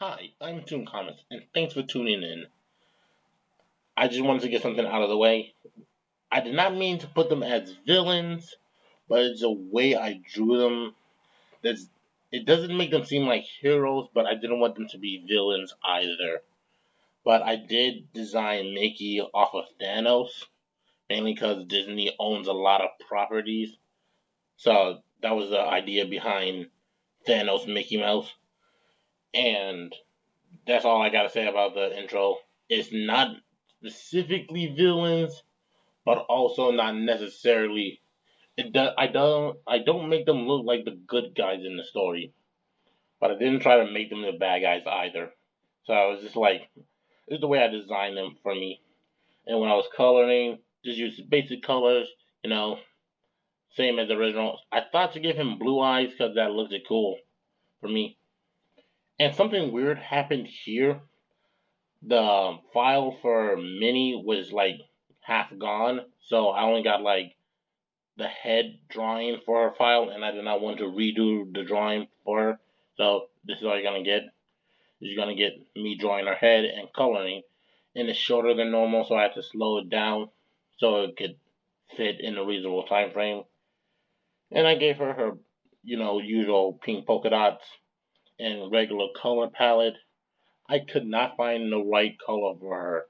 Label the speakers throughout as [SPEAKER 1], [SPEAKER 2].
[SPEAKER 1] Hi, I'm Toon Comics, and thanks for tuning in. I just wanted to get something out of the way. I did not mean to put them as villains, but it's a way I drew them. That's it doesn't make them seem like heroes, but I didn't want them to be villains either. But I did design Mickey off of Thanos, mainly because Disney owns a lot of properties. So that was the idea behind Thanos Mickey Mouse. And that's all I gotta say about the intro. It's not specifically villains, but also not necessarily. I don't make them look like the good guys in the story, but I didn't try to make them the bad guys either. So I was just like, this is the way I designed them for me. And when I was coloring, just use basic colors, you know, same as the original. I thought to give him blue eyes because that looked cool for me. And something weird happened here. The file for Minnie was like half gone, so I only got like the head drawing for her file, and I did not want to redo the drawing for her. So this is all you're gonna get. You're gonna get me drawing her head and coloring, and it's shorter than normal, so I had to slow it down so it could fit in a reasonable time frame. And I gave her her, usual pink polka dots and regular color palette. I could not find the right color for her.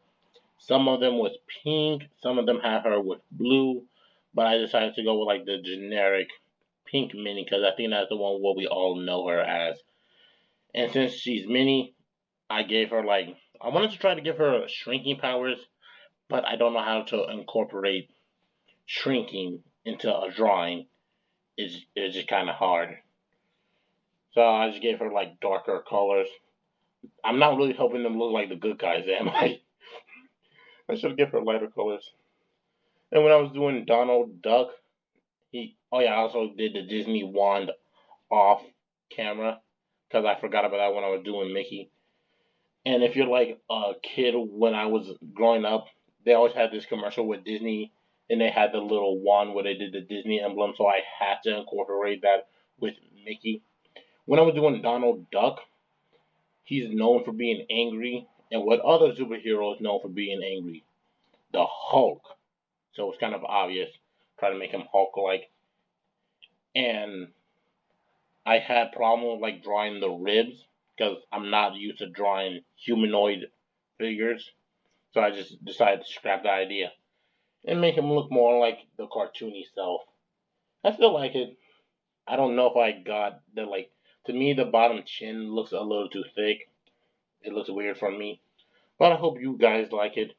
[SPEAKER 1] Some of them was pink, some of them had her with blue, but I decided to go with like the generic pink Minnie because I think that's the one what we all know her as. And since she's Minnie, I gave her like I wanted to try to give her shrinking powers, but I don't know how to incorporate shrinking into a drawing. It's just kind of hard. So I just gave her like darker colors. I'm not really helping them look like the good guys, am I? I should give her lighter colors. And when I was doing Donald Duck, oh yeah, I also did the Disney wand off camera because I forgot about that when I was doing Mickey. And if you're like a kid when I was growing up, they always had this commercial with Disney, and they had the little wand where they did the Disney emblem, so I had to incorporate that with Mickey. When I was doing Donald Duck, he's known for being angry, and what other superheroes known for being angry? The Hulk. So it's kind of obvious. Try to make him Hulk like. And I had problem with like drawing the ribs because I'm not used to drawing humanoid figures. So I just decided to scrap the idea and make him look more like the cartoony self. I still like it. I don't know if I got the like. To me, the bottom chin looks a little too thick. It looks weird for me, but I hope you guys like it.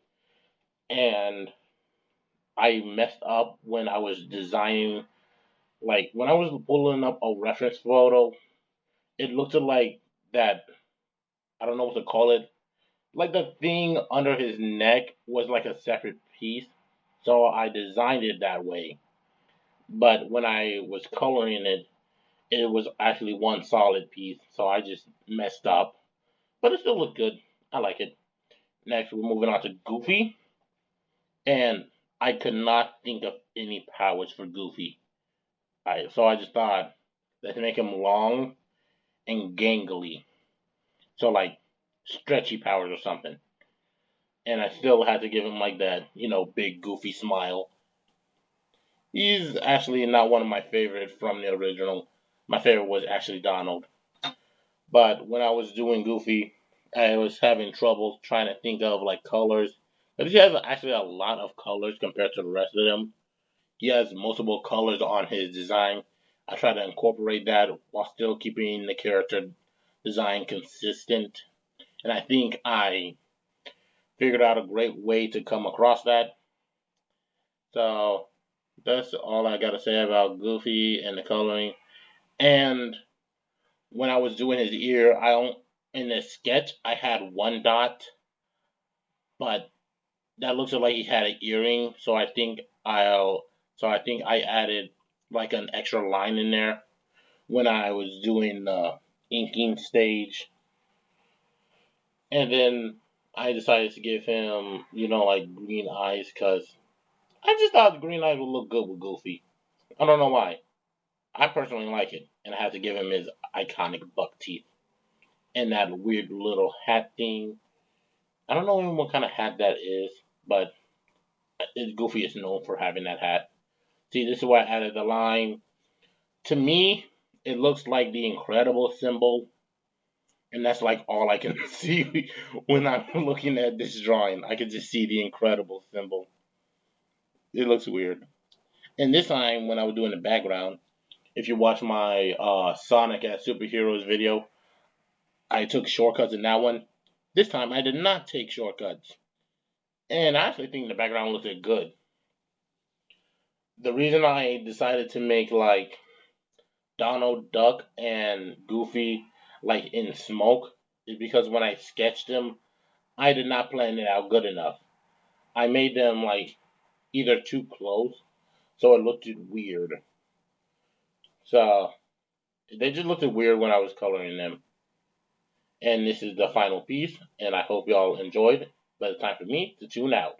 [SPEAKER 1] And I messed up when I was designing. Like when I was pulling up a reference photo, it looked like that. I don't know what to call it. Like the thing under his neck was like a separate piece, so I designed it that way. But when I was coloring it, it was actually one solid piece, so I just messed up. But it still looked good. I like it. Next, we're moving on to Goofy, and I could not think of any powers for Goofy. So I just thought, let's make him long and gangly, so like stretchy powers or something. And I still had to give him like that, big Goofy smile. He's actually not one of my favorite from the original. My favorite was actually Donald. But when I was doing Goofy, I was having trouble trying to think of like colors. But he has actually a lot of colors compared to the rest of them. He has multiple colors on his design. I try to incorporate that while still keeping the character design consistent. And I think I figured out a great way to come across that. So that's all I gotta say about Goofy and the coloring. And when I was doing his ear, in the sketch I had one dot, but that looks like he had an earring. So I think I added like an extra line in there when I was doing the inking stage, and then I decided to give him like green eyes because I just thought the green eyes would look good with Goofy. I don't know why. I personally like it, and I had to give him his iconic buck teeth. and that weird little hat thing. I don't know even what kind of hat that is, but Goofy is known for having that hat. See, this is why I added the line. To me, it looks like the Incredible symbol, and that's like all I can see when I'm looking at this drawing. I can just see the Incredible symbol. It looks weird. And this time, when I was doing the background, if you watch my Sonic as Superheroes video, I took shortcuts in that one. This time, I did not take shortcuts. And I actually think the background looks good. The reason I decided to make like Donald Duck and Goofy like in smoke is because when I sketched them, I did not plan it out good enough. I made them like either too close, so it looked weird. So they just looked weird when I was coloring them. And this is the final piece, and I hope y'all enjoyed. But it's time for me to tune out.